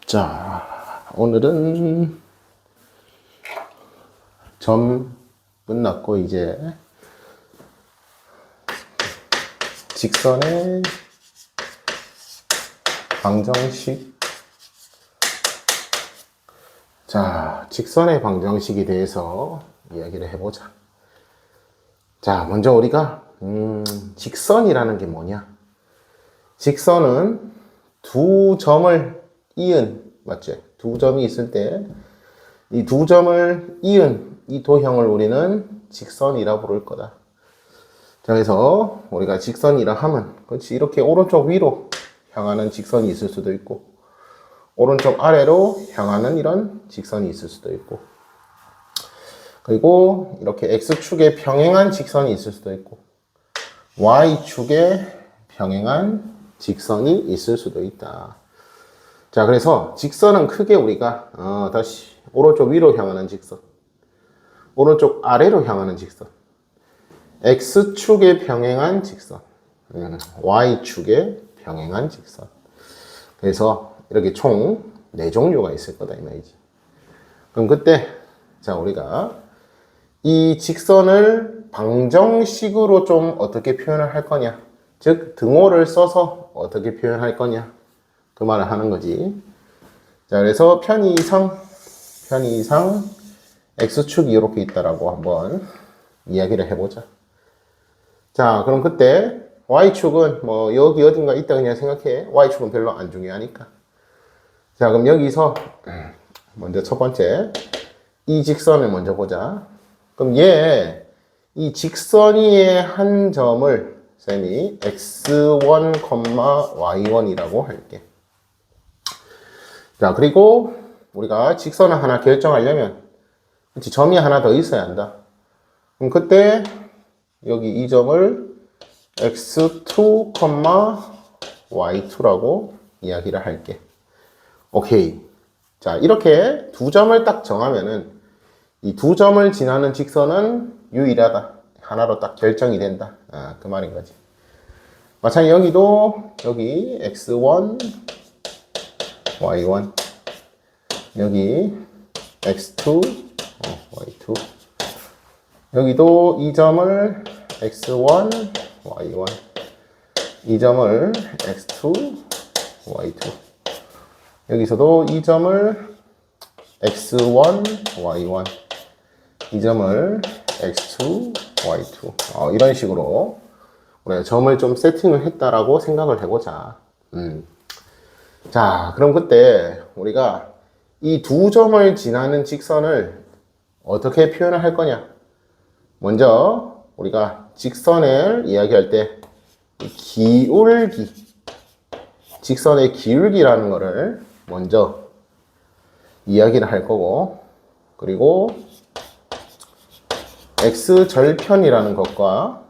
자, 오늘은 점 끝났고 이제 직선의 방정식. 자, 직선의 방정식에 대해서 이야기를 해보자. 자, 먼저 우리가 직선이라는 게 뭐냐? 직선은 두 점을 이은, 맞지? 두 점이 있을 때 이 두 점을 이은 이 도형을 우리는 직선이라 부를 거다. 자, 그래서 우리가 직선이라 하면, 그렇지, 이렇게 오른쪽 위로 향하는 직선이 있을 수도 있고, 오른쪽 아래로 향하는 이런 직선이 있을 수도 있고, 그리고 이렇게 X축에 평행한 직선이 있을 수도 있고, Y축에 평행한 직선이 있을 수도 있다. 자, 그래서 직선은 크게 우리가 다시 오른쪽 위로 향하는 직선, 오른쪽 아래로 향하는 직선, X축에 평행한 직선, Y축에 평행한 직선. 그래서 이렇게 총 4종류가 있을 거다 이 말이지. 그럼 그때 자, 우리가 이 직선을 방정식으로 좀 어떻게 표현을 할 거냐, 즉 등호를 써서 어떻게 표현할 거냐, 그 말을 하는 거지. 자, 그래서 편의상 X축이 이렇게 있다라고 한번 이야기를 해보자. 자, 그럼 그때 Y축은 뭐 여기 어딘가 있다 그냥 생각해. Y축은 별로 안 중요하니까. 자, 그럼 여기서 먼저 첫 번째 이 직선을 먼저 보자. 그럼 이 직선 위의 한 점을 쌤이 x1, y1이라고 할게. 자, 그리고 우리가 직선을 하나 결정하려면 그치, 점이 하나 더 있어야 한다. 그럼 그때 여기 이 점을 x2, y2라고 이야기를 할게. 오케이. 자, 이렇게 두 점을 딱 정하면은 이 두 점을 지나는 직선은 유일하다. 하나로 딱 결정이 된다. 그 말인 거지. 마찬가지 여기도 여기 x1, y1, 여기 x2, y2, 여기도 이 점을 x1, y1, 이 점을 x2, y2, 여기서도 이 점을 x1, y1, 이 점을 x2, y2. 이런 식으로 우리가 점을 좀 세팅을 했다라고 생각을 해보자. 자, 그럼 그때 우리가 이 두 점을 지나는 직선을 어떻게 표현을 할 거냐? 먼저 우리가 직선을 이야기할 때 기울기, 직선의 기울기라는 거를 먼저 이야기를 할 거고, 그리고 x절편이라는 것과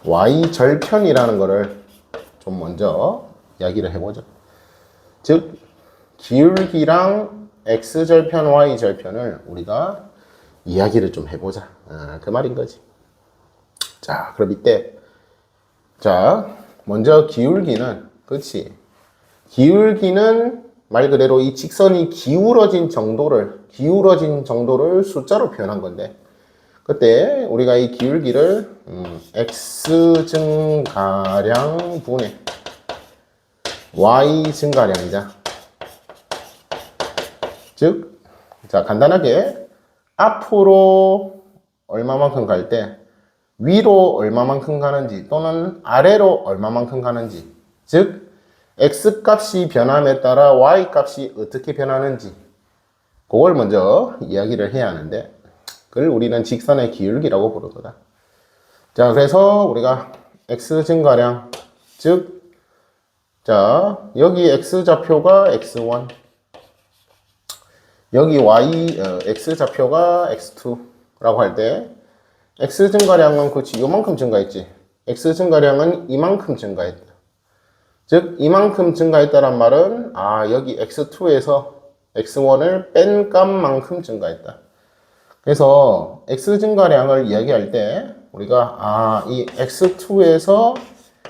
y절편이라는 거를 좀 먼저 이야기를 해보죠. 즉 기울기랑 x절편, y절편을 우리가 이야기를 좀 해보자. 그 말인 거지. 자, 그럼 이때 자, 먼저 기울기는, 그렇지, 기울기는 말 그대로 이 직선이 기울어진 정도를 숫자로 표현한 건데, 그때 우리가 이 기울기를 x 증가량 분의 y 증가량이자, 즉, 자, 간단하게 앞으로 얼마만큼 갈 때 위로 얼마만큼 가는지 또는 아래로 얼마만큼 가는지, 즉 x 값이 변함에 따라 y 값이 어떻게 변하는지 그걸 먼저 이야기를 해야 하는데, 그걸 우리는 직선의 기울기라고 부를 거다. 자, 그래서 우리가 x 증가량, 즉 자, 여기 x 좌표가 x1, 여기 x 좌표가 x2라고 할 때 x 증가량은 그렇지 요만큼 증가했지. x 증가량은 이만큼 증가했다. 즉 이만큼 증가했다란 말은 여기 x2에서 x1을 뺀 값만큼 증가했다. 그래서 x 증가량을 이야기할 때 우리가 이 x2에서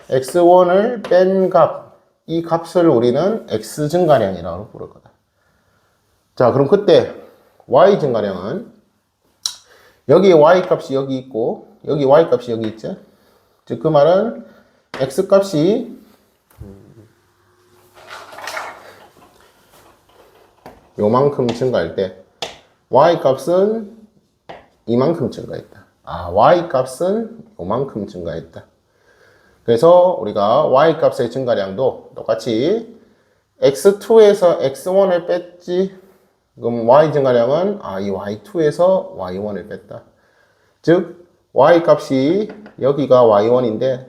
x1을 뺀 값, 이 값을 우리는 x 증가량이라고 부를 거다. 자, 그럼 그때 y 증가량은 여기 y 값이 여기 있고 여기 y 값이 여기 있죠. 즉 그 말은 x 값이 요만큼 증가할 때 y 값은 이만큼 증가했다. 아, y 값은 요만큼 증가했다. 그래서 우리가 y 값의 증가량도 똑같이 x2에서 x1을 뺐지. 그럼 y 증가량은 이 y2에서 y1을 뺐다. 즉 y 값이 여기가 y1인데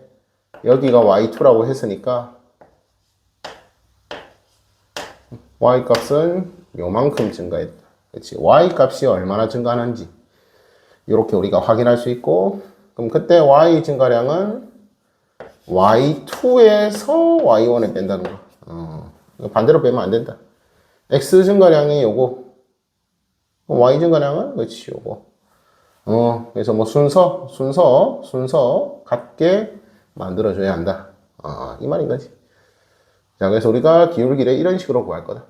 여기가 y2라고 했으니까 y 값은 요만큼 증가했다. 그렇지. y 값이 얼마나 증가하는지 이렇게 우리가 확인할 수 있고, 그럼 그때 y 증가량은 y2에서 y1을 뺀다는 거. 반대로 빼면 안 된다. x 증가량이 요거, y 증가량은 그렇지 요거. 그래서 뭐 순서 같게 만들어줘야 한다. 이 말인 거지. 자, 그래서 우리가 기울기를 이런 식으로 구할 거다.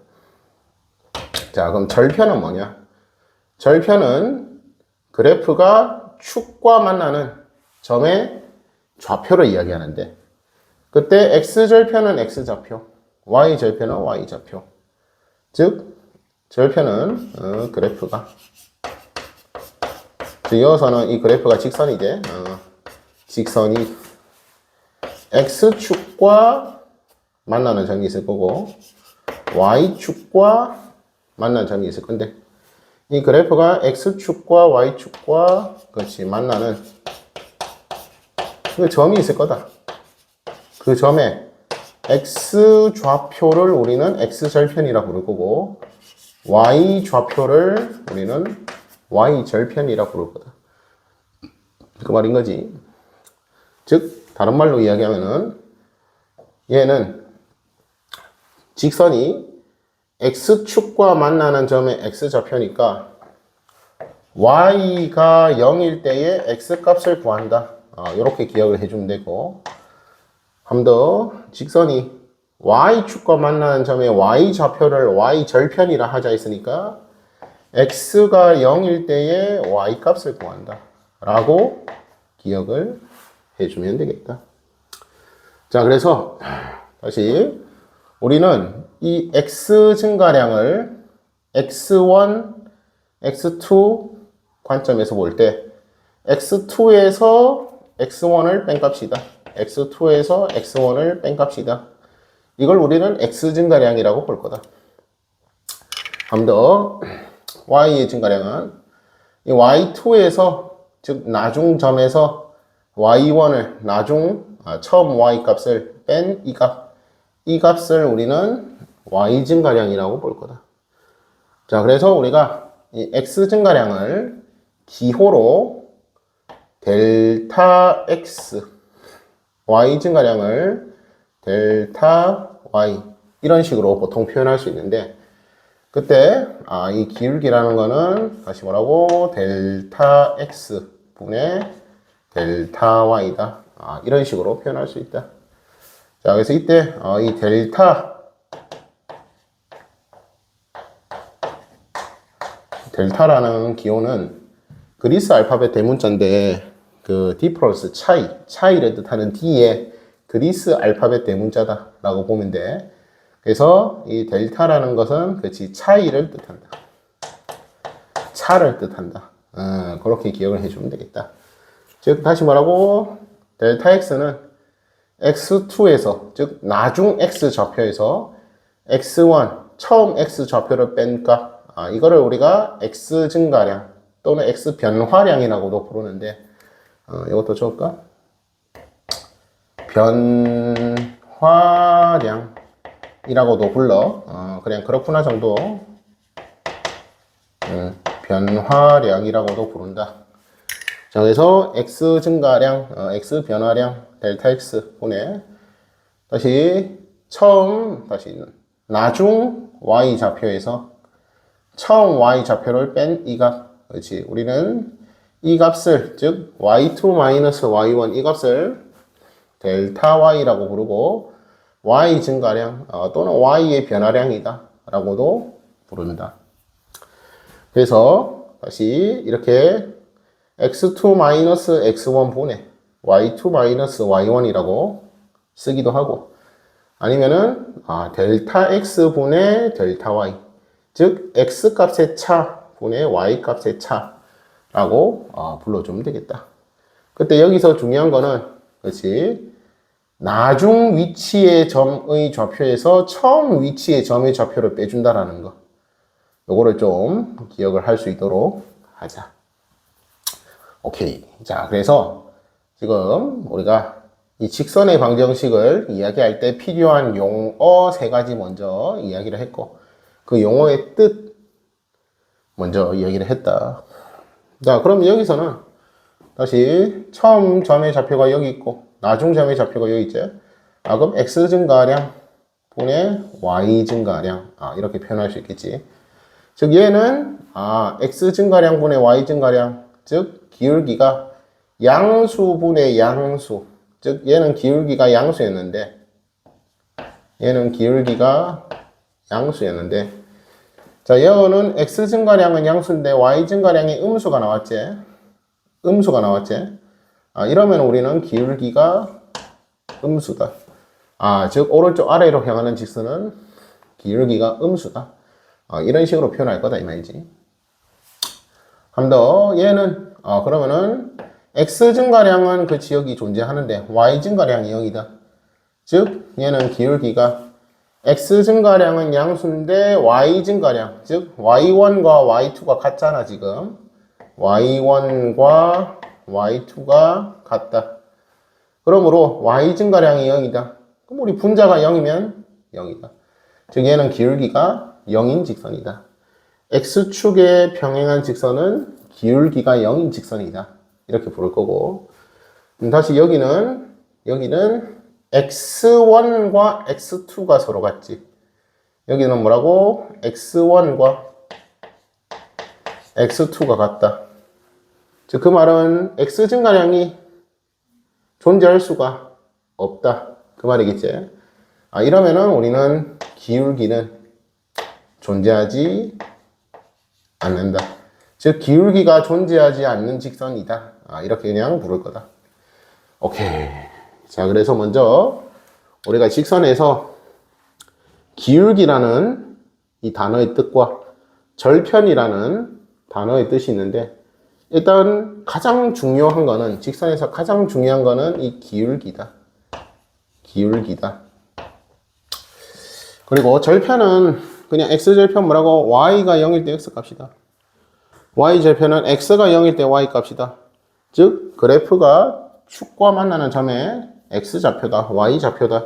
자, 그럼 절편은 뭐냐? 절편은 그래프가 축과 만나는 점의 좌표를 이야기하는데, 그때 x절편은 x좌표, y절편은 y좌표. 즉 절편은 그래프가, 이어서는 이 그래프가 직선이지. 직선이 x축과 만나는 점이 있을 거고 y축과 만나는 점이 있을 건데, 이 그래프가 x축과 y축과 그렇지 만나는 그 점이 있을 거다. 그 점에 x좌표를 우리는 x절편이라고 부를 거고 y좌표를 우리는 y절편이라고 부를 거다. 그 말인 거지. 즉 다른 말로 이야기하면은 얘는 직선이 x축과 만나는 점의 x좌표니까 y가 0일 때의 x값을 구한다. 이렇게 기억을 해주면 되고, 한 번 더 직선이 y축과 만나는 점의 y좌표를 y절편이라 하자 했으니까 x가 0일 때의 y값을 구한다 라고 기억을 해주면 되겠다. 자, 그래서 다시 우리는 이 x 증가량을 x1, x2 관점에서 볼 때 x2에서 x1을 뺀 값이다. x2에서 x1을 뺀 값이다. 이걸 우리는 x 증가량이라고 볼 거다. 한 번 더 y의 증가량은 이 y2에서, 즉 나중점에서 y1을 처음 y 값을 뺀 이 값을 우리는 y 증가량이라고 볼 거다. 자, 그래서 우리가 이 x 증가량을 기호로 델타 x, y 증가량을 델타 y 이런 식으로 보통 표현할 수 있는데, 그때 이 기울기라는 거는 다시 뭐라고? 델타 x 분의 델타 y다. 이런 식으로 표현할 수 있다. 자, 그래서 이때 이 델타라는 기호는 그리스 알파벳 대문자인데 그 D 플러스 차이를 뜻하는 D에 그리스 알파벳 대문자다 라고 보면 돼. 그래서 이 델타라는 것은 그렇지 차이를 뜻한다. 차를 뜻한다. 그렇게 기억을 해주면 되겠다. 즉 다시 말하고 델타 x는 x2에서, 즉 나중 x 좌표에서 x1 처음 x 좌표를 뺀 값, 이거를 우리가 x 증가량 또는 x 변화량이라고도 부르는데, 이것도 적을까? 변화량이라고도 불러. 그냥 그렇구나 정도. 변화량이라고도 부른다. 자, 그래서 x 증가량, x 변화량, 델타 x 분의 다시 나중 y 좌표에서 처음 y 좌표를 뺀 이 값. 그렇지. 우리는 이 값을, 즉 y2 마이너스 y1 이 값을 델타 y라고 부르고, y 증가량 또는 y의 변화량이다 라고도 부른다. 그래서 다시 이렇게 x2-x1 분의 y2-y1이라고 쓰기도 하고, 아니면은 델타 x 분의 델타 y, 즉 x 값의 차 분의 y 값의 차라고 불러주면 되겠다. 그때 여기서 중요한 거는, 그렇지, 나중 위치의 점의 좌표에서 처음 위치의 점의 좌표를 빼준다라는 거, 요거를 좀 기억을 할 수 있도록 하자. 오케이. 자, 그래서 지금 우리가 이 직선의 방정식을 이야기할 때 필요한 용어 3가지 먼저 이야기를 했고, 그 용어의 뜻 먼저 이야기를 했다. 자, 그럼 여기서는 다시 처음 점의 좌표가 여기 있고 나중 점의 좌표가 여기 있지. 그럼 x 증가량 분의 y 증가량, 이렇게 표현할 수 있겠지. 즉 얘는 x 증가량 분의 y 증가량, 즉 기울기가 양수 분의 양수, 즉 얘는 기울기가 양수였는데 자, 얘는 x 증가량은 양수인데 y 증가량이 음수가 나왔지. 이러면 우리는 기울기가 음수다. 즉 오른쪽 아래로 향하는 직선은 기울기가 음수다. 이런 식으로 표현할 거다 이 말이지. 한 더, 얘는 그러면은 x 증가량은 그 지역이 존재하는데 y 증가량이 0이다. 즉 얘는 기울기가 x 증가량은 양수인데 y 증가량, 즉 y1과 y2가 같잖아 지금. y1과 y2가 같다. 그러므로 y 증가량이 0이다. 그럼 우리 분자가 0이면 0이다. 즉 얘는 기울기가 0인 직선이다. x축에 평행한 직선은 기울기가 0인 직선이다. 이렇게 부를 거고, 다시 여기는 x1과 x2가 서로 같지. 여기는 뭐라고? x1과 x2가 같다. 즉 그 말은 x 증가량이 존재할 수가 없다. 그 말이겠지. 이러면은 우리는 기울기는 존재하지 않는다. 즉 기울기가 존재하지 않는 직선이다. 이렇게 그냥 부를 거다. 오케이. 자, 그래서 먼저 우리가 직선에서 기울기라는 이 단어의 뜻과 절편이라는 단어의 뜻이 있는데, 일단 가장 중요한 거는, 직선에서 가장 중요한 거는 이 기울기다. 그리고 절편은 그냥 x절편 뭐라고? y가 0일 때 x값이다. y절편은 x가 0일 때 y값이다. 즉 그래프가 축과 만나는 점에 x좌표다, y좌표다.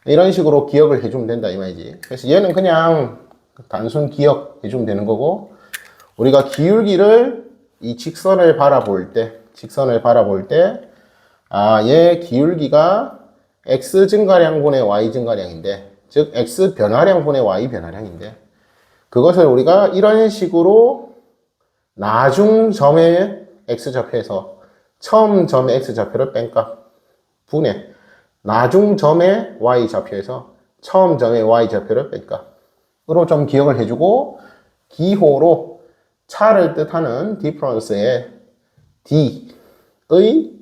이런 식으로 기억을 해주면 된다 이 말이지. 그래서 얘는 그냥 단순 기억해주면 되는 거고, 우리가 기울기를 이 직선을 바라볼 때 얘 기울기가 x 증가량분의 y 증가량인데, 즉 x 변화량분의 y 변화량인데, 그것을 우리가 이런 식으로 나중 점의 x좌표에서 처음 점의 x좌표를 뺀 값 분의 나중 점의 y좌표에서 처음 점의 y좌표를 뺀 값으로 좀 기억을 해주고, 기호로 차를 뜻하는 difference의 d의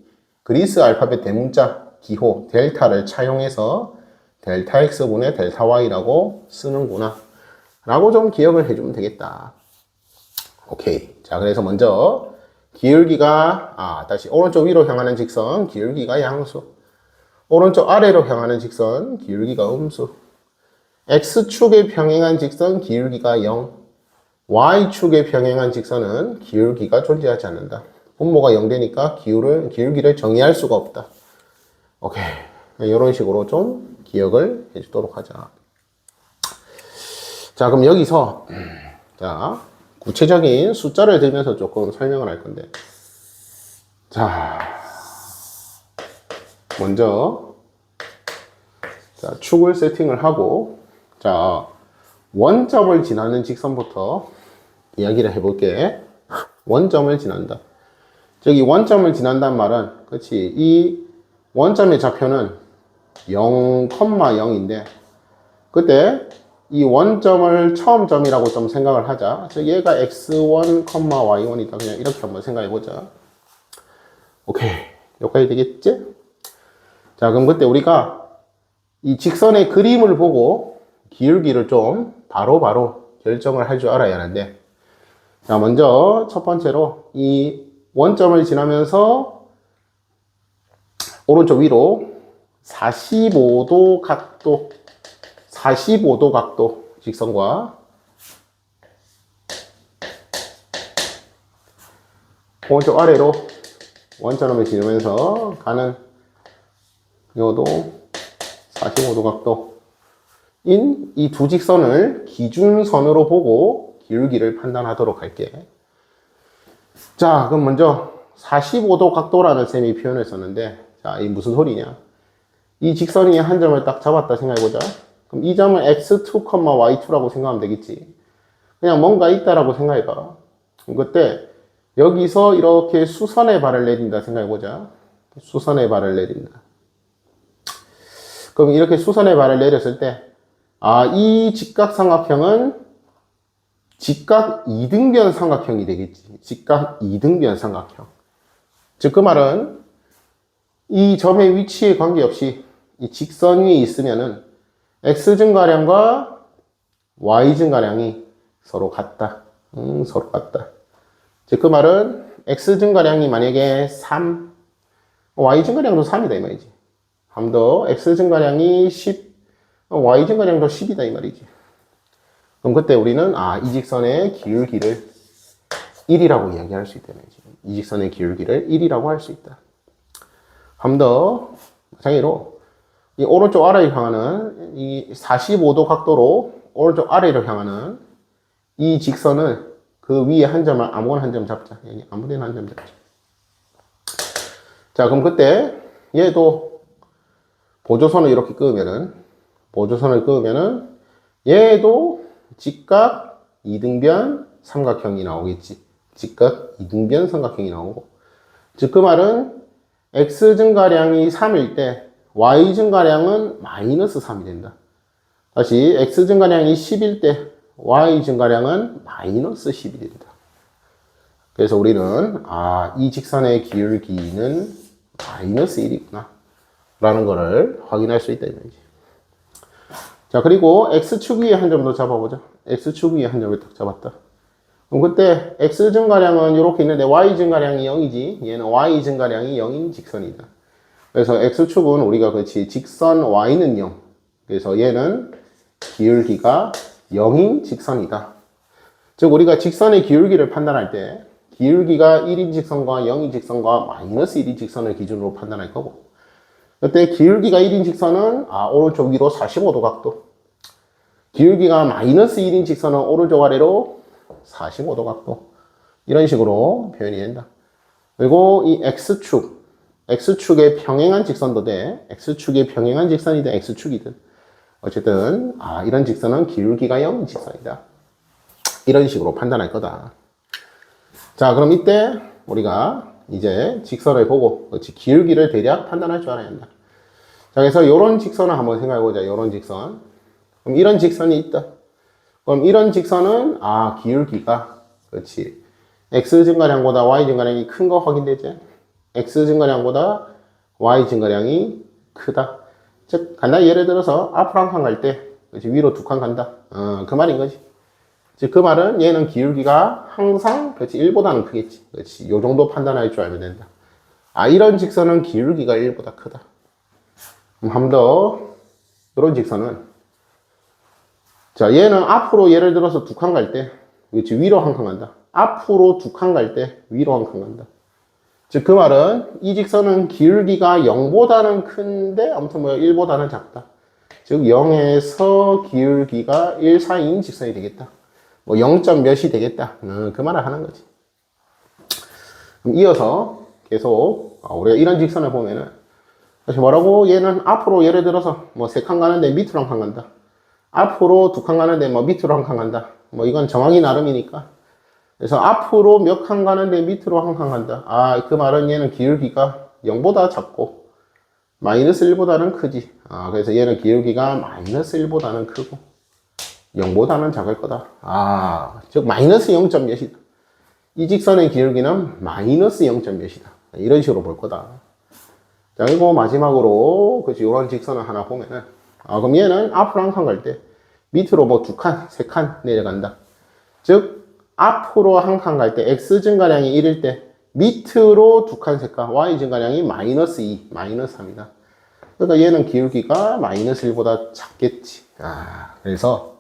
그리스 알파벳 대문자 기호 델타를 차용해서 델타 x분의 델타 y라고 쓰는구나 라고 좀 기억을 해주면 되겠다. 오케이. 자, 그래서 먼저 기울기가 다시 오른쪽 위로 향하는 직선 기울기가 양수, 오른쪽 아래로 향하는 직선 기울기가 음수, x축에 평행한 직선 기울기가 0, y축에 평행한 직선은 기울기가 존재하지 않는다. 분모가 0 되니까 기울기를 정의할 수가 없다. 오케이. 이런 식으로 좀 기억을 해주도록 하자. 자, 그럼 여기서 자, 구체적인 숫자를 들면서 조금 설명을 할 건데, 자, 먼저 축을 세팅을 하고, 자, 원점을 지나는 직선부터 이야기를 해볼게. 원점을 지난다. 즉 이 원점을 지난다는 말은, 그렇지, 이 원점의 좌표는 0,0인데 그때 이 원점을 처음 점이라고 좀 생각을 하자. 즉 얘가 x1, y1이다. 그냥 이렇게 한번 생각해 보자. 오케이. 여기까지 되겠지? 자, 그럼 그때 우리가 이 직선의 그림을 보고 기울기를 좀 바로바로 결정을 할 줄 알아야 하는데, 자, 먼저 첫 번째로 이 원점을 지나면서 오른쪽 위로 45도 각도, 45도 각도 직선과 오른쪽 아래로 원점을 지르면서 가는 요도 45도 각도인 이 두 직선을 기준선으로 보고 기울기를 판단하도록 할게. 자, 그럼 먼저 45도 각도라는 셈이 표현을 썼는데, 자, 이 무슨 소리냐? 이 직선이 한 점을 딱 잡았다 생각해보자. 그럼 이 점을 x2, y2라고 생각하면 되겠지. 그냥 뭔가 있다라고 생각해봐. 그때 여기서 이렇게 수선의 발을 내린다 생각해보자. 수선의 발을 내린다. 그럼 이렇게 수선의 발을 내렸을 때, 아, 이 직각삼각형은 직각 이등변 삼각형이 되겠지. 직각 이등변 삼각형. 즉, 그 말은 이 점의 위치에 관계없이 이 직선 위에 있으면은 x 증가량과 y 증가량이 서로 같다. 서로 같다. 즉, 그 말은 x 증가량이 만약에 3, y 증가량도 3이다 이 말이지. 더 x 증가량이 10, y 증가량도 10이다 이 말이지. 그럼 그때 우리는 이 직선의 기울기를 1이라고 이야기할 수 있다 말이지. 이 직선의 기울기를 1이라고 할 수 있다. 더 마찬가지로 이 오른쪽 아래를 향하는 이 45도 각도로 오른쪽 아래를 향하는 이 직선을 그 위에 한 점을 아무거나 한 점 잡자. 아무데나 한 점 잡자. 자, 그럼 그때 얘도 보조선을 이렇게 끄면은 얘도 직각 이등변 삼각형이 나오겠지. 직각 이등변 삼각형이 나오고. 즉, 그 말은 x 증가량이 3일 때 y 증가량은 마이너스 3이 된다. 다시 x 증가량이 10일 때 y 증가량은 마이너스 10이 된다. 그래서 우리는 이 직선의 기울기는 마이너스 1이구나 라는 거를 확인할 수 있다 이 말이지. 자, 그리고 x축 위에 한 점 더 잡아보자. x축 위에 한 점을 딱 잡았다. 그럼 그때 x 증가량은 이렇게 있는데 y 증가량이 0이지. 얘는 y 증가량이 0인 직선이다. 그래서 x축은 우리가 그렇지 직선 y는 0. 그래서 얘는 기울기가 0인 직선이다. 즉 우리가 직선의 기울기를 판단할 때 기울기가 1인 직선과 0인 직선과 마이너스 1인 직선을 기준으로 판단할 거고, 그때 기울기가 1인 직선은 오른쪽 위로 45도 각도, 기울기가 마이너스 1인 직선은 오른쪽 아래로 45도 각도, 이런 식으로 표현이 된다. 그리고 이 x축의 평행한 직선도 돼. x축의 평행한 직선이든 x축이든 어쨌든 이런 직선은 기울기가 0인 직선이다. 이런 식으로 판단할 거다. 자, 그럼 이때 우리가 이제 직선을 보고 기울기를 대략 판단할 줄 알아야 한다. 자, 그래서 이런 직선을 한번 생각해 보자. 이런 직선. 그럼 이런 직선이 있다. 그럼 이런 직선은 기울기가 그렇지. x 증가량보다 y 증가량이 큰 거 확인되지? x 증가량보다 y 증가량이 크다. 즉 간단히 예를 들어서 앞으로 한 칸 갈 때 위로 두 칸 간다. 그 말인 거지. 즉, 그 말은 얘는 기울기가 항상, 그렇지, 1보다는 크겠지. 그렇지. 요 정도 판단할 줄 알면 된다. 이런 직선은 기울기가 1보다 크다. 그럼 한 번 더, 이런 직선은, 자, 얘는 앞으로 예를 들어서 두 칸 갈 때, 그렇지, 위로 한 칸 간다. 앞으로 두 칸 갈 때, 위로 한 칸 간다. 즉, 그 말은 이 직선은 기울기가 0보다는 큰데, 아무튼 1보다는 작다. 즉, 0에서 기울기가 1 사이인 직선이 되겠다. 0. 몇이 되겠다. 그 말을 하는 거지. 그럼 이어서 계속 우리가 이런 직선을 보면은 다시 뭐라고? 얘는 앞으로 예를 들어서 세 칸 가는데 밑으로 한 칸 간다. 앞으로 두 칸 가는데 밑으로 한 칸 간다. 이건 정확히 나름이니까. 그래서 앞으로 몇 칸 가는데 밑으로 한 칸 간다. 그 말은 얘는 기울기가 0보다 작고 마이너스 1보다는 크지. 그래서 얘는 기울기가 마이너스 1보다는 크고 0보다는 작을 거다. 즉 마이너스 0. 몇이다. 이 직선의 기울기는 마이너스 0. 몇이다. 이런 식으로 볼 거다. 자, 그리고 마지막으로 그렇지 이런 직선을 하나 보면은 그럼 얘는 앞으로 한 칸 갈 때 밑으로 뭐 2칸, 3칸 내려간다. 즉 앞으로 한 칸 갈 때 x 증가량이 1일 때 밑으로 2칸, 3칸, y 증가량이 마이너스 2, 마이너스 3이다. 그러니까 얘는 기울기가 마이너스 1보다 작겠지. 그래서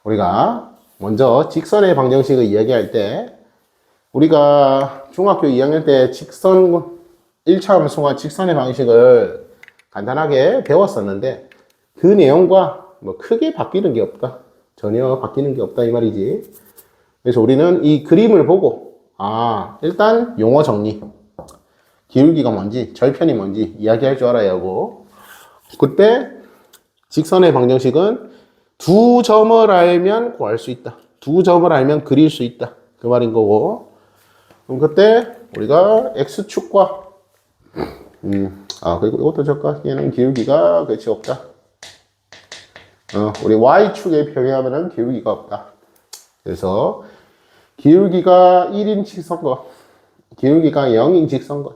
우리가 먼저 직선의 방정식을 이야기할 때 우리가 중학교 2학년 때 직선 1차 함수와 직선의 방식을 간단하게 배웠었는데 그 내용과 뭐 크게 바뀌는 게 없다. 전혀 바뀌는 게 없다 이 말이지. 그래서 우리는 이 그림을 보고 일단 용어 정리, 기울기가 뭔지, 절편이 뭔지 이야기할 줄 알아야 하고, 그때 직선의 방정식은 두 점을 알면 구할 수 있다. 두 점을 알면 그릴 수 있다. 그 말인 거고. 그럼 그때 우리가 x축과 그리고 이것도 적까? 얘는 기울기가 그렇지 없다. 우리 y축에 평행하면은 기울기가 없다. 그래서 기울기가 1인 직선과 기울기가 0인 직선과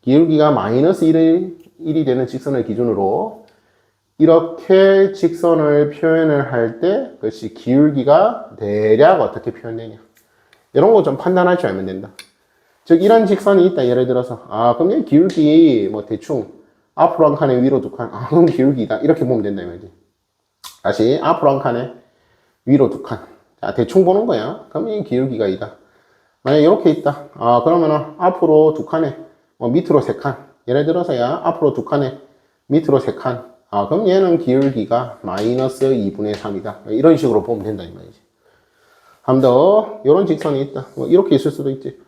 기울기가 마이너스 1이 되는 직선을 기준으로 이렇게 직선을 표현을 할 때 그것이 기울기가 대략 어떻게 표현되냐, 이런 거 좀 판단할 줄 알면 된다. 즉 이런 직선이 있다. 예를 들어서 그럼 얘 기울기 뭐 대충 앞으로 한 칸에 위로 2칸, 그럼 기울기다. 이렇게 보면 된다 이 말이지. 다시 앞으로 한 칸에 위로 2칸. 자, 대충 보는 거야. 그럼 이 기울기가 이다. 만약에 이렇게 있다. 그러면은 앞으로 2칸에 밑으로 3칸. 예를 들어서야 앞으로 2칸에 밑으로 3칸. 그럼 얘는 기울기가 마이너스 2분의 3이다. 이런 식으로 보면 된다 이 말이지. 한 번 더 이런 직선이 있다. 이렇게 있을 수도 있지.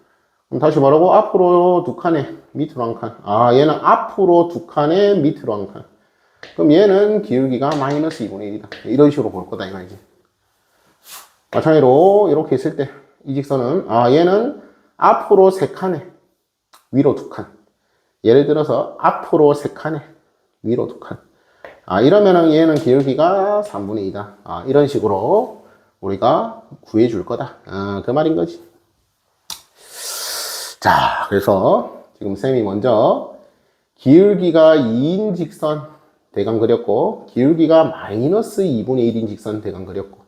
그럼 다시 말하고 앞으로 2칸에 밑으로 한 칸. 얘는 앞으로 2칸에 밑으로 한 칸. 그럼 얘는 기울기가 마이너스 2분의 1이다. 이런 식으로 볼 거다 이 말이지. 마찬가지로 이렇게 있을 때 이 직선은 얘는 앞으로 3칸에 위로 2칸. 예를 들어서 앞으로 3칸에 위로 2칸. 이러면은 얘는 기울기가 3분의 2다. 이런 식으로 우리가 구해 줄 거다. 그 말인 거지. 자, 그래서 지금 쌤이 먼저 기울기가 2인 직선 대강 그렸고, 기울기가 마이너스 2분의 1인 직선 대강 그렸고,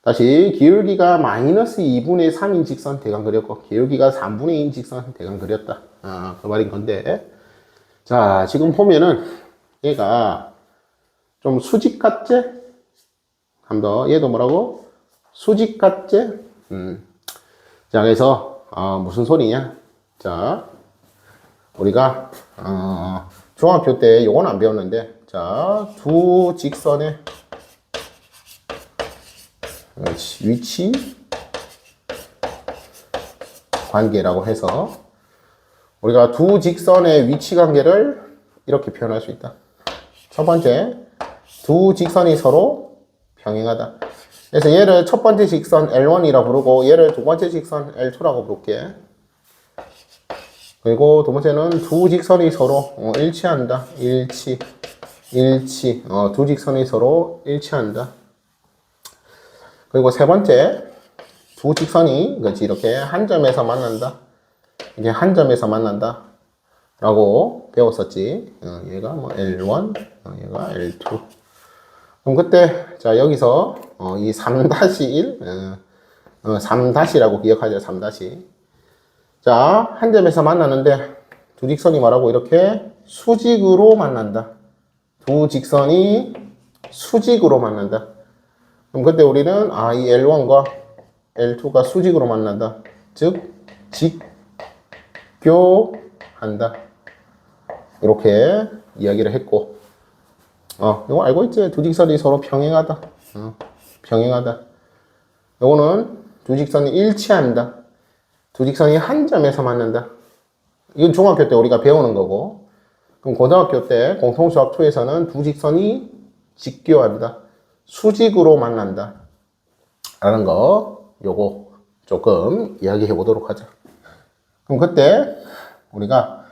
다시 기울기가 마이너스 2분의 3인 직선 대강 그렸고, 기울기가 3분의 2인 직선 대강 그렸다. 그 말인 건데, 자, 지금 보면은 얘가 좀 수직 같지? 한 번 더, 얘도 뭐라고? 수직 같지? 자, 그래서 무슨 소리냐? 자, 우리가 중학교 때 요건 안 배웠는데, 자, 두 직선의 위치 관계라고 해서 우리가 두 직선의 위치 관계를 이렇게 표현할 수 있다. 첫 번째, 두 직선이 서로 평행하다. 그래서 얘를 첫 번째 직선 L1이라고 부르고 얘를 두 번째 직선 L2라고 부를게. 그리고 두 번째는 두 직선이 서로 일치한다. 일치. 두 직선이 서로 일치한다. 그리고 세 번째, 두 직선이 그렇지 이렇게 한 점에서 만난다. 이게 한 점에서 만난다. 라고 배웠었지. 얘가 뭐 L1, 얘가 L2. 그럼 그때 자 여기서 이 3-1, 3-라고 기억하죠. 3-. 자, 한 점에서 만나는데 두 직선이 말하고 이렇게 수직으로 만난다. 두 직선이 수직으로 만난다. 그럼 그때 우리는 이 L1과 L2가 수직으로 만난다. 즉 직교한다. 이렇게 이야기를 했고, 이거 알고 있지? 두 직선이 서로 평행하다. 평행하다. 이거는 두 직선이 일치한다. 두 직선이 한 점에서 만난다. 이건 중학교 때 우리가 배우는 거고, 그럼 고등학교 때 공통수학 2에서는 두 직선이 직교한다. 수직으로 만난다. 라는 거, 요거 조금 이야기해 보도록 하자. 그럼 그때 우리가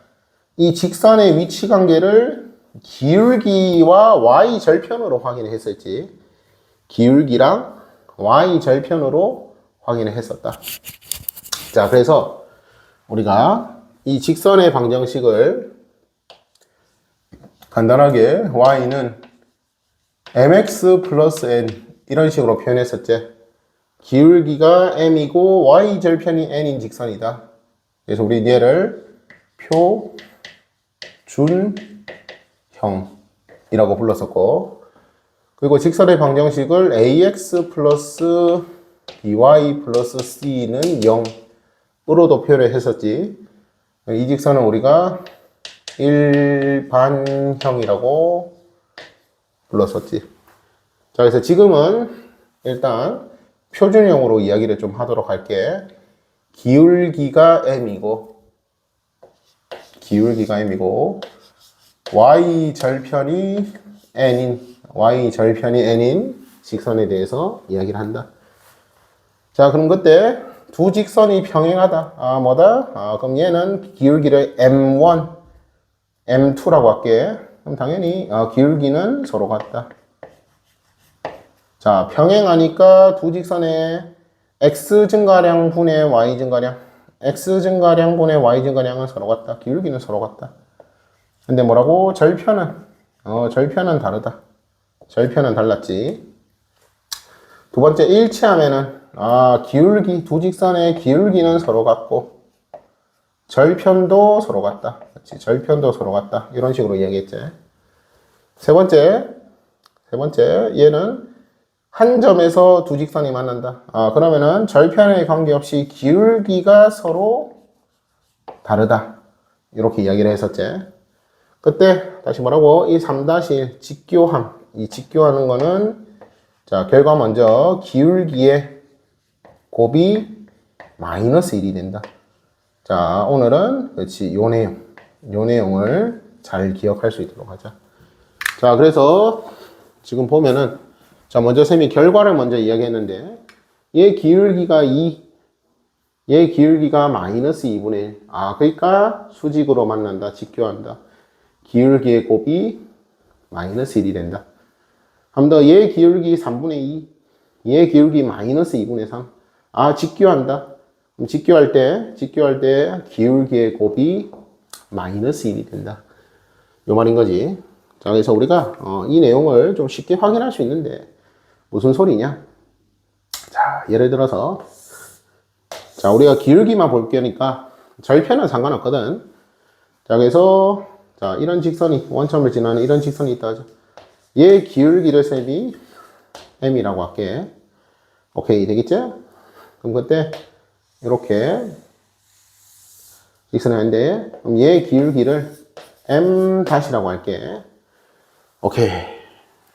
이 직선의 위치 관계를 기울기와 y 절편으로 확인을 했었지. 기울기랑 y 절편으로 확인을 했었다. 자, 그래서 우리가 이 직선의 방정식을 간단하게 y는 mx 플러스 n 이런 식으로 표현했었지. 기울기가 m이고 y 절편이 n인 직선이다. 그래서 우리 얘를 표준형이라고 불렀었고, 그리고 직선의 방정식을 ax 플러스 by 플러스 c는 0으로도 표현을 했었지. 이 직선은 우리가 일반형이라고 불렀었지. 자, 그래서 지금은 일단 표준형으로 이야기를 좀 하도록 할게. 기울기가 m이고 y 절편이 n인 직선에 대해서 이야기를 한다. 자, 그럼 그때 두 직선이 평행하다. 뭐다? 그럼 얘는 기울기를 m1, m2라고 할게. 그럼 당연히 기울기는 서로 같다. 자, 평행하니까 두 직선의 x 증가량 분의 y 증가량, x 증가량 분의 y 증가량은 서로 같다. 기울기는 서로 같다. 근데 뭐라고? 절편은 다르다. 절편은 달랐지. 두 번째, 일치하면은 두 직선의 기울기는 서로 같고 절편도 서로 같다. 그렇지? 절편도 서로 같다. 이런 식으로 이야기했지. 세 번째, 얘는 한 점에서 두 직선이 만난다. 그러면은 절편에 관계없이 기울기가 서로 다르다. 이렇게 이야기를 했었지. 그때 다시 뭐라고? 이 3-1 직교함. 이 직교하는 거는 자, 결과 먼저 기울기의 곱이 마이너스 1이 된다. 자, 오늘은 그렇지, 요 내용을 잘 기억할 수 있도록 하자. 자, 그래서 지금 보면은 자, 먼저 쌤이 결과를 먼저 이야기했는데 얘 기울기가 2, 얘 기울기가 마이너스 2분의 1. 그러니까 수직으로 만난다. 직교한다. 기울기의 곱이 마이너스 1이 된다. 한 번 더, 얘 기울기 3분의 2, 얘 기울기 마이너스 2분의 3. 직교한다. 그럼 직교할 때 기울기의 곱이 마이너스 1이 된다. 요 말인 거지. 자, 그래서 우리가 이 내용을 좀 쉽게 확인할 수 있는데 무슨 소리냐? 자, 예를 들어서 자, 우리가 기울기만 볼 거니까 절편은 상관없거든. 자, 그래서 자, 이런 직선이 원점을 지나는 이런 직선이 있다 하죠. 얘 기울기를 쌤이 m이라고 할게. 오케이, 되겠지? 그럼 그때 이렇게 직선을 하는데 그럼 얘 기울기를 m-라고 할게. 오케이.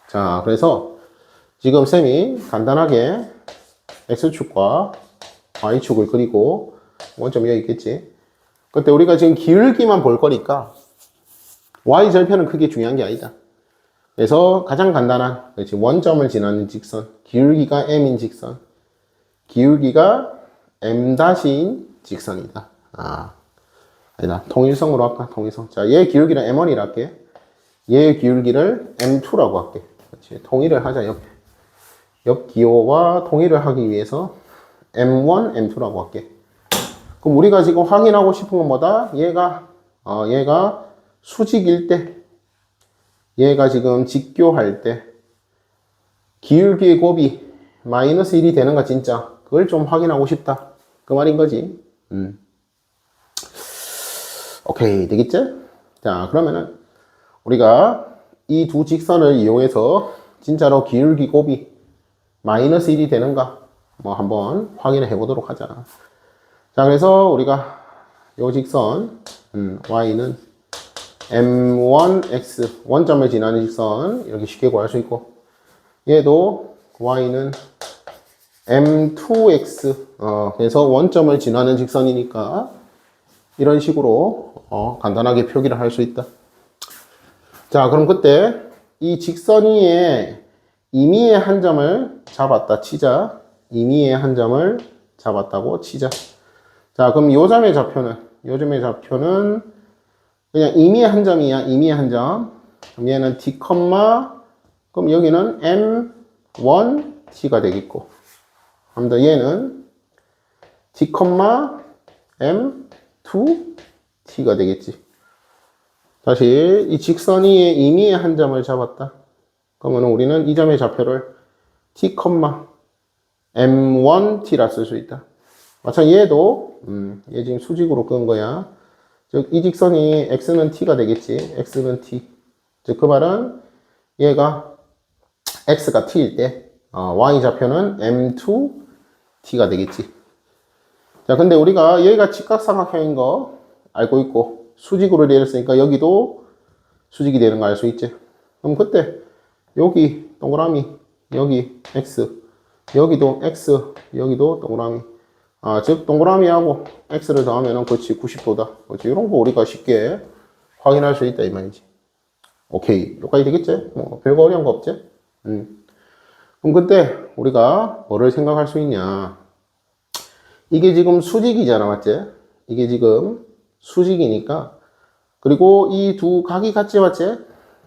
자, 그래서 지금 쌤이 간단하게 x축과 y축을 그리고 원점이 여기 있겠지. 그때 우리가 지금 기울기만 볼 거니까 y절편은 크게 중요한 게 아니다. 그래서 가장 간단한 그렇지, 원점을 지나는 직선, 기울기가 m인 직선, 기울기가 m-인 직선이다. 아니다. 통일성으로 할까? 통일성. 자, 얘 기울기를 m1이라 할게. 얘 기울기를 m2라고 할게. 그렇지. 통일을 하자, 옆 기호와 통일을 하기 위해서 m1, m2라고 할게. 그럼 우리가 지금 확인하고 싶은 건 뭐다? 얘가 수직일 때, 얘가 지금 직교할 때 기울기의 곱이 마이너스 1이 되는가 진짜 그걸 좀 확인하고 싶다. 그 말인 거지. 오케이, 되겠지? 자, 그러면은 우리가 이 두 직선을 이용해서 진짜로 기울기 곱이 마이너스 1이 되는가 한번 확인을 해보도록 하자. 자, 그래서 우리가 요 직선 y는 m1x 원점을 지나는 직선 이렇게 쉽게 구할 수 있고, 얘도 y는 m2x 그래서 원점을 지나는 직선이니까 이런 식으로 간단하게 표기를 할 수 있다. 자, 그럼 그때 이 직선 위에 임의의 한 점을 잡았다 치자. 임의의 한 점을 잡았다고 치자. 자, 그럼 요 점의 좌표는 그냥 임의의 한 점이야. 임의의 한 점. 그럼 얘는 t, 그럼 여기는 m1t가 되겠고, 한번 더 얘는 t, m2t가 되겠지. 다시 이 직선 위에 임의의 한 점을 잡았다. 그러면 우리는 이 점의 좌표를 t, m1t라 쓸 수 있다. 마찬가지 얘도 얘 지금 수직으로 끈 거야. 즉 이 직선이 x는 t가 되겠지. x는 t. 즉 그 말은 얘가 x가 t일 때 y 좌표는 m2t가 되겠지. 자, 근데 우리가 얘가 직각삼각형인 거 알고 있고 수직으로 내렸으니까 여기도 수직이 되는 거 알 수 있지. 그럼 그때 여기 동그라미, 여기 x, 여기도 x, 여기도 동그라미. 즉 동그라미하고 x를 더하면 그렇지 90도다. 그렇지. 이런 거 우리가 쉽게 확인할 수 있다 이 말이지. 오케이. 여기까지 되겠지? 뭐 별거 어려운 거 없지? 그럼 그때 우리가 뭐를 생각할 수 있냐? 이게 지금 수직이잖아, 맞지? 이게 지금 수직이니까. 그리고 이 두 각이 같지, 맞지?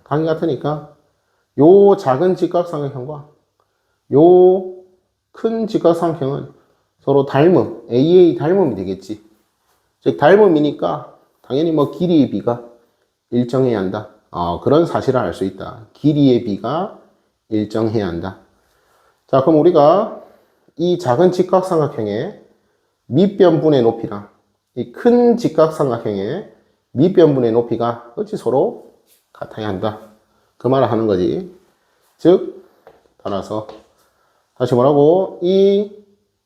각이 같으니까 요 작은 직각삼각형과 요 큰 직각삼각형은 서로 닮음, AA 닮음이 되겠지. 즉 닮음이니까 당연히 뭐 길이의 비가 일정해야 한다. 그런 사실을 알 수 있다. 길이의 비가 일정해야 한다. 자, 그럼 우리가 이 작은 직각삼각형의 밑변분의 높이랑 이 큰 직각삼각형의 밑변분의 높이가 어찌 서로 같아야 한다. 그 말을 하는 거지. 즉, 따라서 다시 뭐라고? 이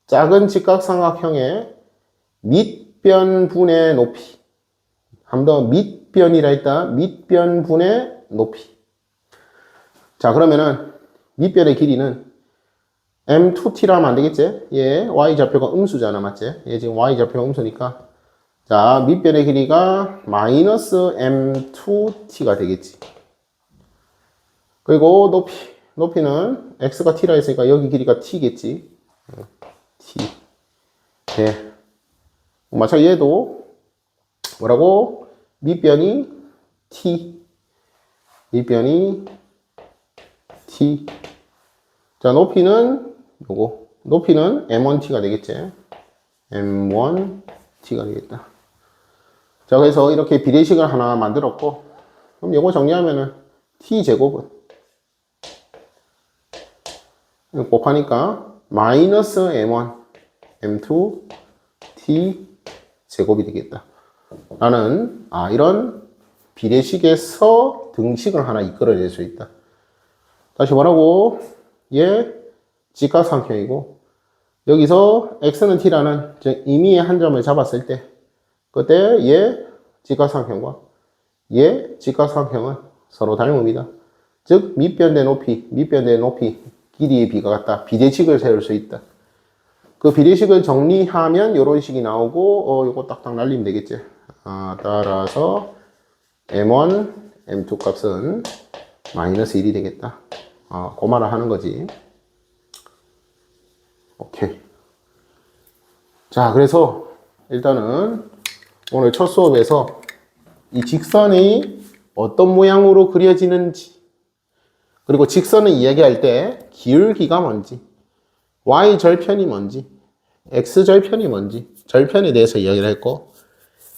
작은 직각삼각형의 밑변분의 높이. 한 번 더 밑변이라 했다. 밑변분의 높이. 자, 그러면은 밑변의 길이는 m2t라 하면 안 되겠지? 얘 y좌표가 음수잖아, 맞지? 얘 지금 y좌표가 음수니까. 자, 밑변의 길이가 마이너스 m2t가 되겠지. 그리고 높이는 x가 t라 했으니까 여기 길이가 t겠지. t. 네. 마찬가지 얘도 뭐라고? 밑변이 t. 밑변이 t. 자, 높이는 m1t가 되겠지. m1t가 되겠다. 자, 그래서 이렇게 비례식을 하나 만들었고, 그럼 이거 정리하면은 t제곱은 곱하니까 마이너스 m1, m2, t 제곱이 되겠다. 나는 이런 비례식에서 등식을 하나 이끌어낼 수 있다. 다시 뭐라고? 얘 직각삼각형이고 여기서 x는 t라는 즉 임의의 한 점을 잡았을 때 그때 얘 직각삼각형과 얘 직각삼각형은 서로 닮음이다. 즉 밑변 대 높이 길이의 비가 같다. 비례식을 세울 수 있다. 그 비례식을 정리하면 이런 식이 나오고 요거 딱딱 날리면 되겠지. 따라서 m1, m2 값은 마이너스 1이 되겠다. 그 말을 하는 거지. 오케이. 자, 그래서 일단은 오늘 첫 수업에서 이 직선이 어떤 모양으로 그려지는지 그리고 직선을 이야기할 때 기울기가 뭔지 y절편이 뭔지 x절편이 뭔지 절편에 대해서 이야기를 했고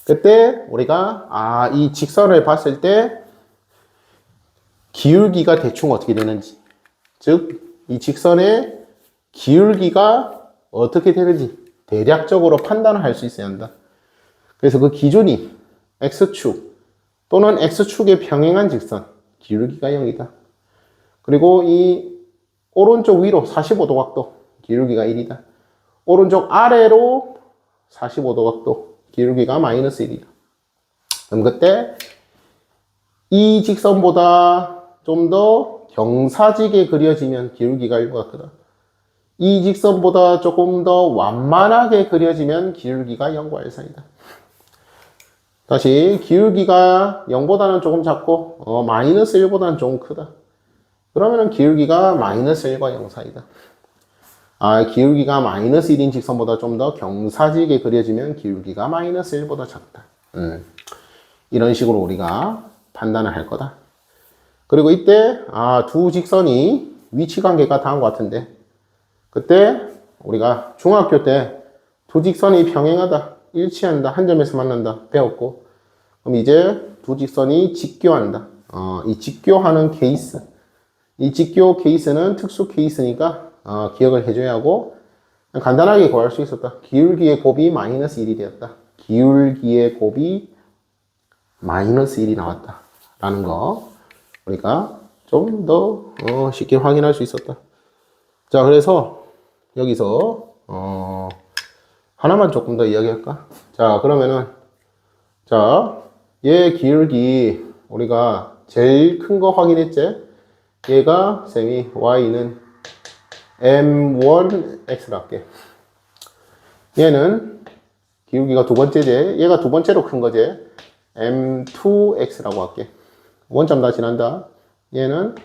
그때 우리가 이 직선을 봤을 때 기울기가 대충 어떻게 되는지 즉 이 직선의 기울기가 어떻게 되는지 대략적으로 판단을 할 수 있어야 한다. 그래서 그 기준이 x축 또는 x축에 평행한 직선 기울기가 0이다. 그리고 이 오른쪽 위로 45도 각도 기울기가 1이다. 오른쪽 아래로 45도 각도 기울기가 마이너스 1이다. 그럼 그때 이 직선보다 좀 더 경사지게 그려지면 기울기가 1보다 크다. 이 직선보다 조금 더 완만하게 그려지면 기울기가 0과 1 사이다. 다시 기울기가 0보다는 조금 작고 마이너스 1보다는 조금 크다. 그러면은 기울기가 마이너스 1과 0 사이다. 기울기가 마이너스 1인 직선보다 좀 더 경사지게 그려지면 기울기가 마이너스 1보다 작다. 이런 식으로 우리가 판단을 할 거다. 그리고 이때 두 직선이 위치 관계가 다한 것 같은데, 그때 우리가 중학교 때 두 직선이 평행하다, 일치한다, 한 점에서 만난다 배웠고, 그럼 이제 두 직선이 직교한다. 이 직교하는 케이스, 이 직교 케이스는 특수 케이스니까 기억을 해줘야 하고, 간단하게 구할 수 있었다. 기울기의 곱이 마이너스 1이 되었다. 기울기의 곱이 마이너스 1이 나왔다 라는 거 그러니까 좀 더 쉽게 확인할 수 있었다. 자, 그래서 여기서 하나만 조금 더 이야기할까? 자, 그러면은 얘 기울기 우리가 제일 큰 거 확인했지? 얘가 쌤이 y는 m1x라 할게. 얘는 기울기가 두 번째지. 얘가 두 번째로 큰 거지. m2x라고 할게. 원점 다 지난다. 얘는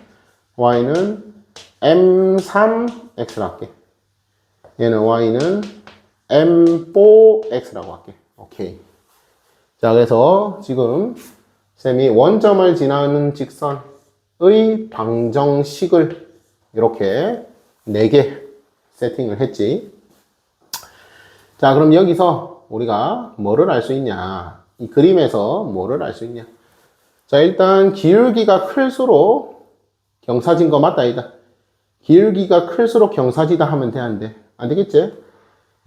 y는 m3x라 할게. 얘는 y는 m4x라고 할게. 오케이. 자, 그래서 지금 쌤이 원점을 지나는 직선의 방정식을 이렇게 4개 세팅을 했지. 자, 그럼 여기서 우리가 뭐를 알 수 있냐? 이 그림에서 뭐를 알 수 있냐? 자, 일단 기울기가 클수록 경사진 거 맞다, 아니다? 기울기가 클수록 경사지다 하면 돼, 안 돼? 안 되겠지?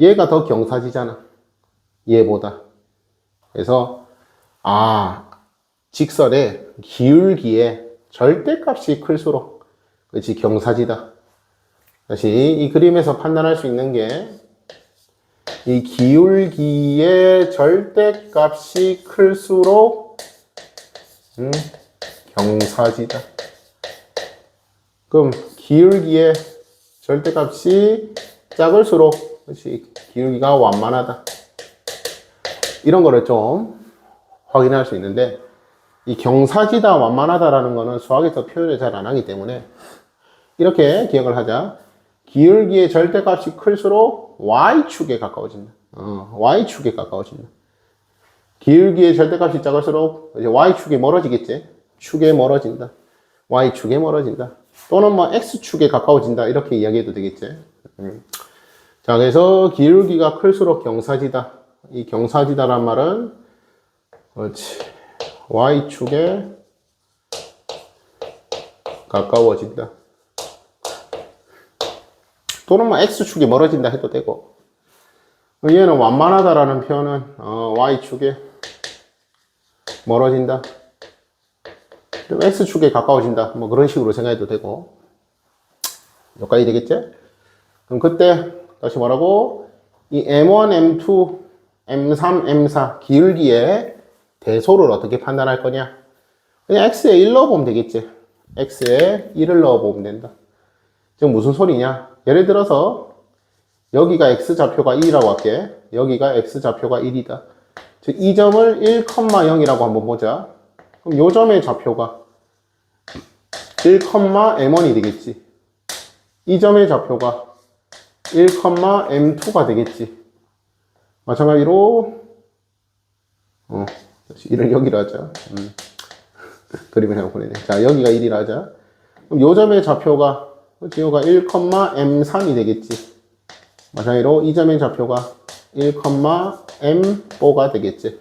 얘가 더 경사지잖아. 얘보다. 그래서 직선의 기울기의 절대값이 클수록 그렇지 경사지다. 다시 이 그림에서 판단할 수 있는 게 이 기울기의 절대값이 클수록 경사지다. 그럼 기울기의 절대값이 작을수록 그렇지 기울기가 완만하다. 이런 거를 좀 확인할 수 있는데, 이 경사지다 완만하다라는 거는 수학에서 표현을 잘 안 하기 때문에 이렇게 기억을 하자. 기울기의 절대값이 클수록 y축에 가까워진다. y축에 가까워진다. 기울기의 절대값이 작을수록 이제 y축이 멀어지겠지. 축에 멀어진다. y축에 멀어진다. 또는 뭐 x축에 가까워진다. 이렇게 이야기해도 되겠지. 자, 그래서 기울기가 클수록 경사지다. 이 경사지다란 말은 그렇지 y축에 가까워진다. 또는 뭐 x축이 멀어진다 해도 되고, 얘는 완만하다라는 표현은 y축에 멀어진다. 좀 x축에 가까워진다. 뭐 그런 식으로 생각해도 되고. 여기까지 되겠지? 그럼 그때 다시 뭐라고? 이 m1, m2, m3, m4 기울기의 대소를 어떻게 판단할 거냐? 그냥 x에 1 넣어보면 되겠지. x에 1을 넣어보면 된다. 지금 무슨 소리냐? 예를 들어서 여기가 x좌표가 1이라고 할게. 여기가 x좌표가 1이다. 즉 이 점을 1,0이라고 한번 보자. 그럼 요 점의 좌표가 1,m1이 되겠지. 이 점의 좌표가 1,m2가 되겠지. 마찬가지로 다시 1을 여기로 하자. 그림을 한번 보내네. 자, 여기가 1이라 하자. 그럼 요 점의 좌표가 여기가 1,m3이 되겠지. 마찬가지로 이 점의 좌표가 1,m4가 되겠지.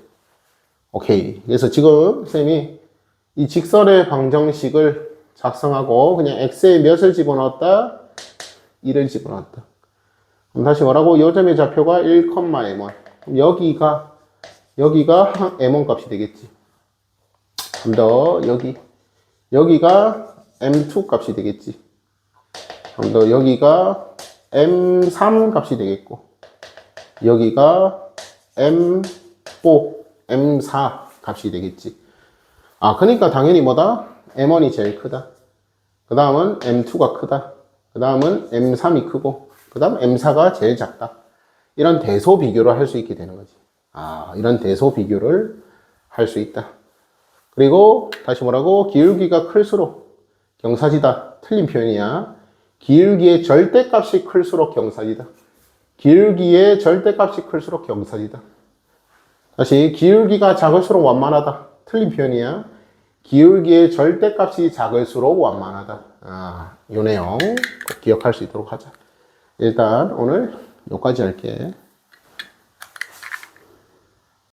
오케이. 그래서 지금 쌤이 이 직선의 방정식을 작성하고 그냥 x에 몇을 집어넣었다? 1을 집어넣었다. 그럼 다시 뭐라고? 요 점의 좌표가 1,m1. 그럼 여기가 m1 값이 되겠지. 그럼 더 여기가 m2 값이 되겠지. 그럼 더 여기가 m3 값이 되겠고, 여기가 m4, m4 값이 되겠지. 그러니까 당연히 뭐다? m1이 제일 크다. 그 다음은 m2가 크다. 그 다음은 m3이 크고, 그 다음 m4가 제일 작다. 이런 대소 비교를 할 수 있게 되는 거지. 이런 대소 비교를 할 수 있다. 그리고 다시 뭐라고? 기울기가 클수록 경사지다. 틀린 표현이야. 기울기의 절대값이 클수록 경사지다. 기울기의 절대값이 클수록 경사지다. 다시 기울기가 작을수록 완만하다. 틀린 표현이야. 기울기의 절대값이 작을수록 완만하다. 이 내용 꼭 기억할 수 있도록 하자. 일단 오늘 여기까지 할게.